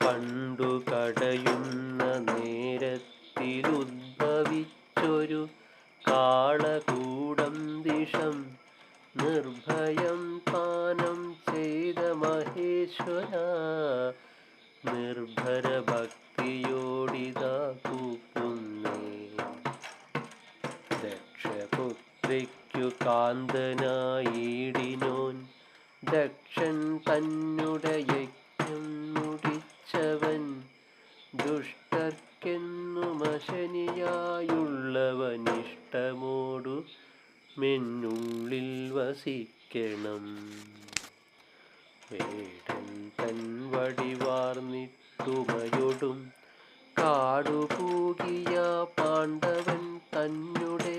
പണ്ടു കടയുന്ന നേരത്തിലുദ്ഭവിച്ചൊരു കാളകൂടം ദിഷം നിർഭയം പാനം ചെയ്ത മഹേശ്വര നിർഭര ഭക്തിയോടിതാ കൂപ്പുന്നേ. ദക്ഷപുത്രിക്കു കാന്തനായിടിനോൻ ദക്ഷൻ തന്നുടെ യജ്ഞം മുടിച്ചവൻ ദുഷ്ടർക്കെന്നുമശനിയായുള്ളവനിഷ്ടമോടു മെന്നുള്ളിൽ വസിക്കണം. വേടൻ തൻ വടിവാർന്നിട്ടുമയൊടും കാടുപൂകിയ പാണ്ഡവൻ തന്നുടെ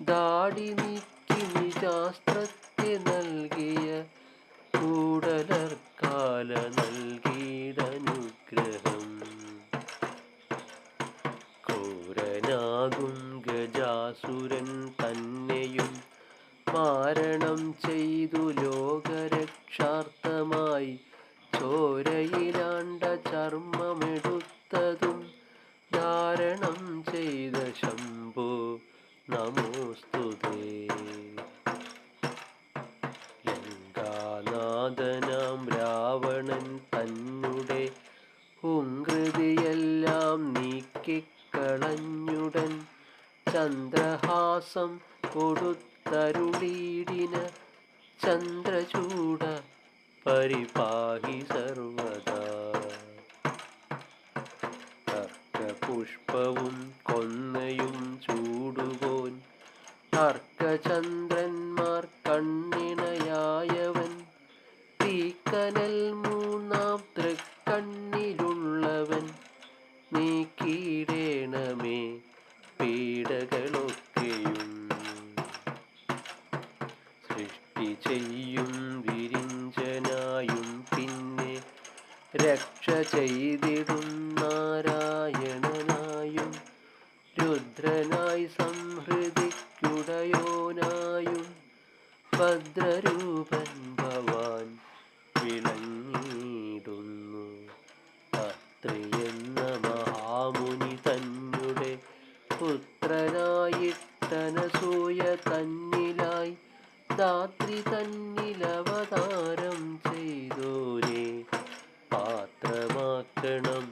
ദാടി നീക്കി നിജാസ്ത്രത്തെ നൽകിയ കൂടലർക്കാല നൽകിയിടനുഗ്രഹം. ക്രൂരനാകും ഗജാസുരൻ തന്നെയും മാരണം ചെയ്തു ലോകരക്ഷാർത്ഥമായി ചോരയിലാണ്ട ചർമ്മമെടുത്തതും ധാരണം ചെയ്ത ശംഭോ നമോസ്തുതേ. ലങ്കാനാഥനാം രാവണൻ തന്നുടെ ഹുങ്കൃതിയെല്ലാം നീക്കിക്കളഞ്ഞുടൻ ചന്ദ്രഹാസം കൊടുത്തരുളീടിന ചന്ദ്രചൂഡ പരിപാഹി സർവദാ. അർക്കപുഷ്പവും കൊന്നയും ചൂടുപോൻ അർക്കചന്ദ്രന്മാർ കണ്ണിണയായവൻ തീക്കനൽ മൂന്നാം തൃക്കണ്ണിലുള്ളവൻ നീക്കിയിടേണമേ പീഡകളൊക്കെയും. സൃഷ്ടി ചെയ്യും വിരിഞ്ചനായും പിന്നെ രക്ഷ ചെയ്തിടും നാരായണനായും രുദ്രനായി സംഹൃതിക്കുടയോനായും ഭദ്രരൂപൻ ഭവാൻ വിളങ്ങിയിടുന്നു. അത്രിയെന്ന മഹാമുനി തന്നുടെ പുത്രനായിട്ടനസൂയ തന്നിലായി ധാത്രി തന്നിലവതാരം ചെയ്തോനെ പാത്രമാക്കണം